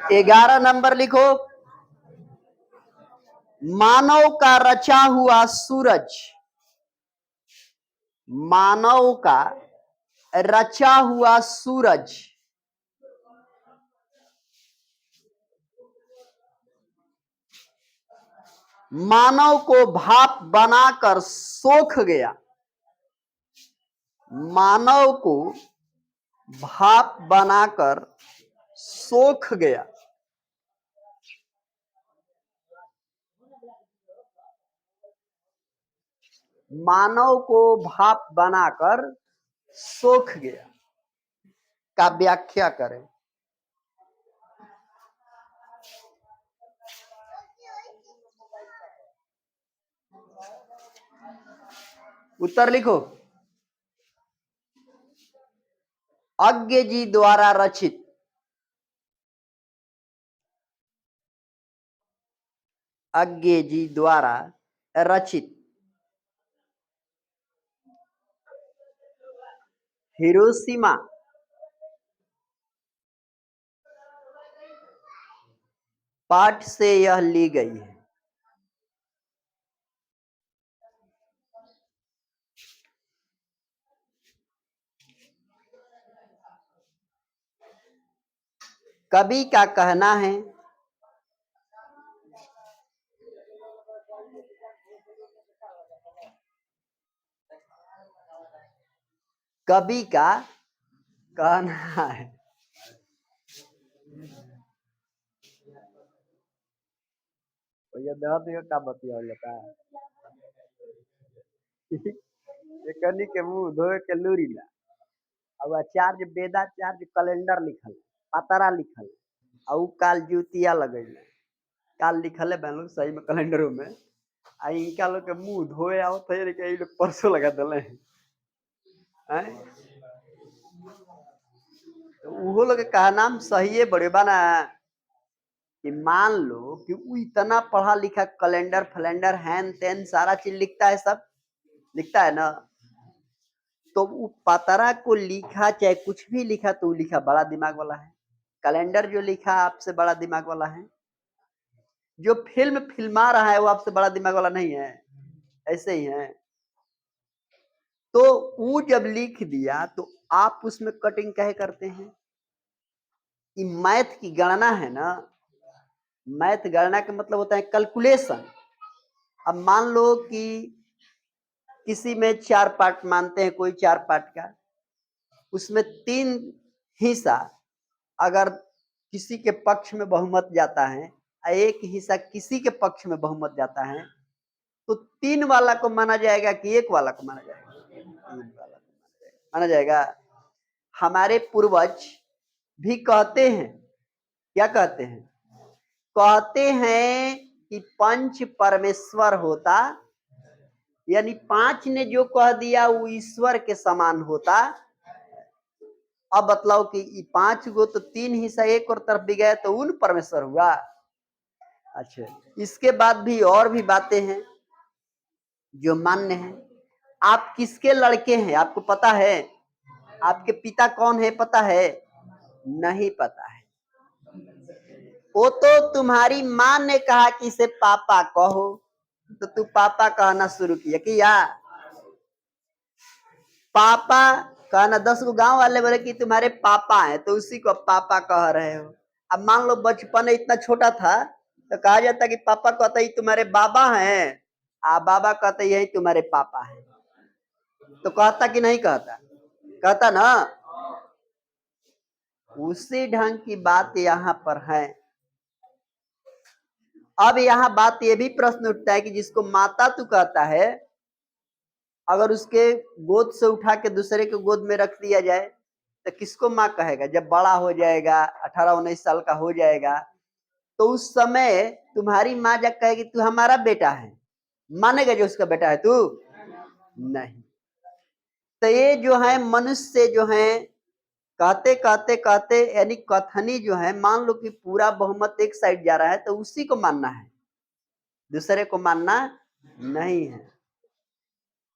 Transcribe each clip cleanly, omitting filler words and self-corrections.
11 number लिखो। मानव का रचा हुआ सूरज, मानव का रचा हुआ सूरज मानव को भाप बनाकर सोख गया। मानव को भाप बनाकर सोख गया। मानव को भाप बनाकर सोख गया का व्याख्या करें। उत्तर लिखो। अज्ञ जी द्वारा रचित। अज्ञ जी द्वारा रचित हिरोशिमा पाठ से यह ली गई है। कवि का कहना है कवि का कहना है का बतिया लेता है एकनी के मुंह धोए के लूरी ला। अब आचार्य वेदाचार्य कैलेंडर लिखल, पतरा लिखल, और काल जुतिया लगे काल लिखल है लोग सही में कैलेंडरों में। आ इनका लोग के मुंह धोए आओ थे ये लोग परसों लगा दिले हैं। तो वो लोग का नाम सही है बड़े बना कि मान लो कि वो इतना पढ़ा लिखा कैलेंडर फलेंडर हैन तेन सारा चीज लिखता है, सब लिखता है ना। तो वो पतरा को लिखा चाहे कुछ भी लिखा तो लिखा बड़ा दिमाग वाला है। कैलेंडर जो लिखा आपसे बड़ा दिमाग वाला है। जो फिल्म फिल्मा रहा है वो आपसे बड़ा दिमाग वाला नहीं है। ऐसे ही है। तो वो जब लिख दिया तो आप उसमें कटिंग कहे करते हैं कि मैथ की गणना है ना। मैथ गणना का मतलब होता है कैलकुलेशन। अब मान लो कि किसी में 4 पार्ट मानते हैं, कोई 4 पार्ट का, उसमें 3 हिस्सा अगर किसी के पक्ष में बहुमत जाता है, एक हिस्सा किसी के पक्ष में बहुमत जाता है, तो 3 वाला को माना जाएगा कि 1 वाला को माना जाएगा? 3 वाला को माना जाएगा। हमारे पूर्वज भी कहते हैं, क्या कहते हैं? कहते हैं कि पंच परमेश्वर होता, यानी 5 ने जो कह दिया वो ईश्वर के समान होता। अब बतलाओ कि 5 गो तो 3 हिस्सा एक और तरफ भी गए तो उन परमेश्वर हुआ। अच्छा, इसके बाद भी और भी बातें हैं जो मान्य हैं। आप किसके लड़के हैं आपको पता है? आपके पिता कौन है पता है? नहीं पता है। वो तो तुम्हारी माँ ने कहा कि इसे पापा कहो, तो तू पापा कहना शुरू किया। पापा कहना, 10 गो गांव वाले बोले कि तुम्हारे पापा हैं तो उसी को पापा कह रहे हो। अब मान लो बचपन इतना छोटा था तो कहा जाता कि पापा कहता ही तुम्हारे बाबा हैं, बाबा कहते यही तुम्हारे पापा हैं। तो कहता कि नहीं कहता? कहता ना। उसी ढंग की बात यहाँ पर है। अब यहाँ बात ये भी प्रश्न उठता है कि जिसको माता तू कहता है, अगर उसके गोद से उठा के दूसरे के गोद में रख दिया जाए तो किसको माँ कहेगा? जब बड़ा हो जाएगा, 18-19 साल का हो जाएगा, तो उस समय तुम्हारी माँ जब कहेगी तू हमारा बेटा है, मानेगा जो उसका बेटा है तू? नहीं। तो ये जो है मनुष्य जो है कहते कहते कहते, यानी कथनी जो है, मान लो कि पूरा बहुमत एक साइड जा रहा है तो उसी को मानना है, दूसरे को मानना नहीं है।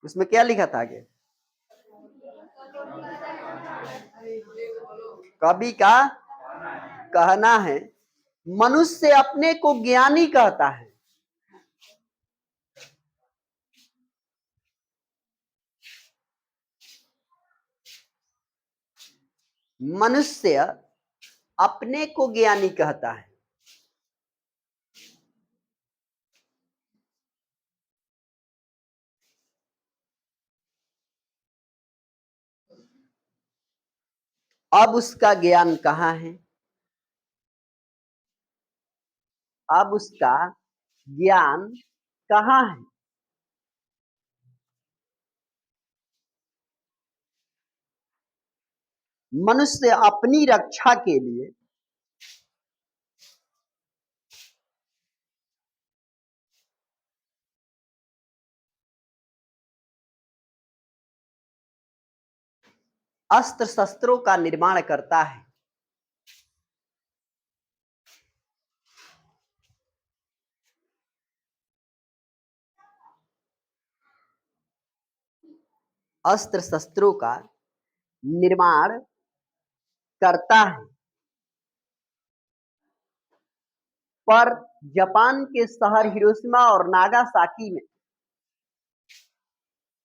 उसमें क्या लिखा था आगे? कवि का कहना है मनुष्य अपने को ज्ञानी कहता है। मनुष्य अपने को ज्ञानी कहता है। अब उसका ज्ञान कहाँ है? अब उसका ज्ञान कहाँ है? मनुष्य अपनी रक्षा के लिए अस्त्र शस्त्रों का निर्माण करता है। अस्त्र शस्त्रों का निर्माण करता है। पर जापान के शहर हिरोशिमा और नागासाकी में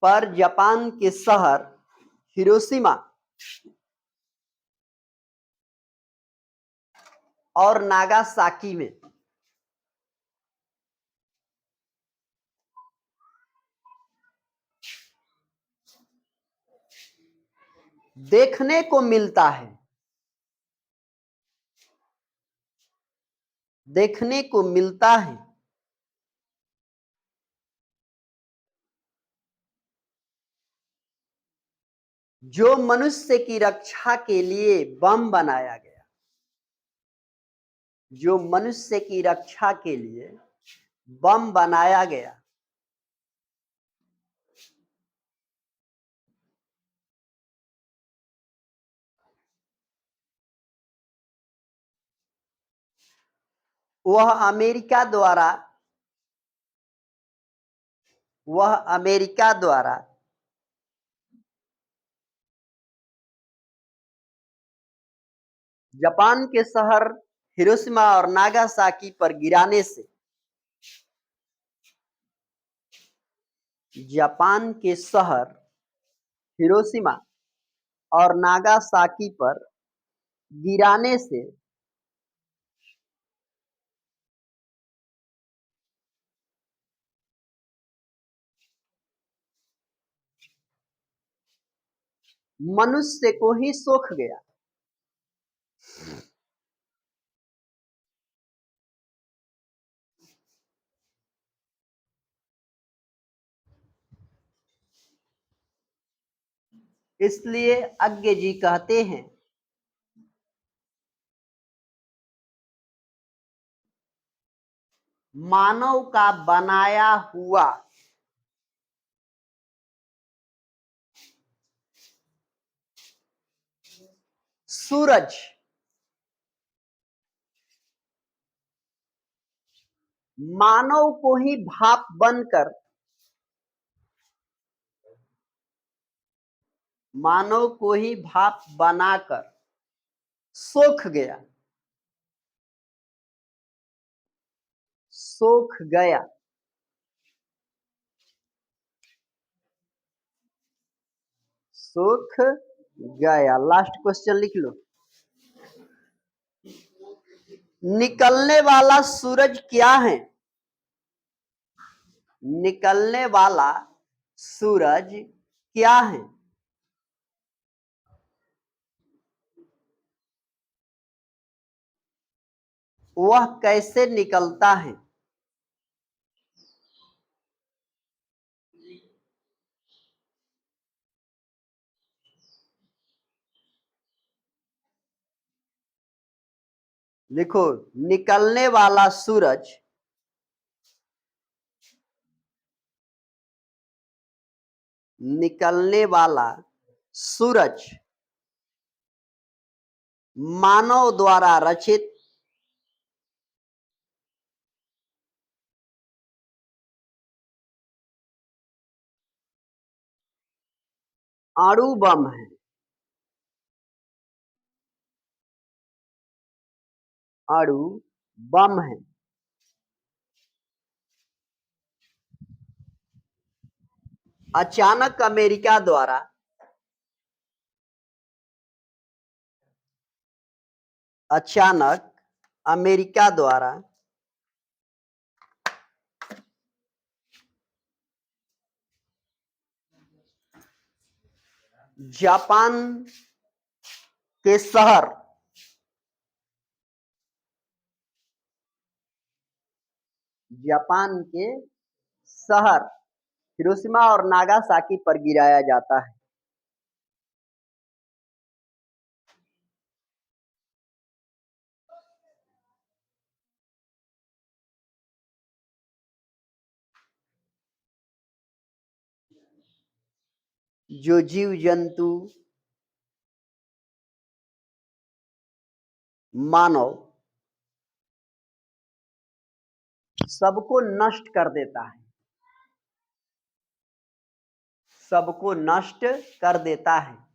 पर जापान के शहर हिरोशिमा और नागासाकी में देखने को मिलता है। देखने को मिलता है। जो मनुष्य की रक्षा के लिए बम बनाया गया। जो मनुष्य की रक्षा के लिए बम बनाया गया। वह अमेरिका द्वारा वह अमेरिका द्वारा जापान के शहर हिरोशिमा और नागासाकी पर गिराने से जापान के शहर हिरोशिमा और नागासाकी पर गिराने से मनुष्य को ही सोख गया। इसलिए अज्ञ जी कहते हैं मानव का बनाया हुआ सूरज मानव को ही भाप बनकर मानव को ही भाप बनाकर सोख गया। सोख गया। सोख गया। लास्ट क्वेश्चन लिख लो। निकलने वाला सूरज क्या है? निकलने वाला सूरज क्या है? वह कैसे निकलता है? लिखो, निकलने वाला सूरज निकलने वाला सूरज मानव द्वारा रचित अणु बम है। अणु बम है। अचानक अमेरिका द्वारा अचानक अमेरिका द्वारा जापान के शहर जापान के शहर हिरोशिमा और नागासाकी पर गिराया जाता है। जो जीव जंतु मानव सबको नष्ट कर देता है, सबको नष्ट कर देता है।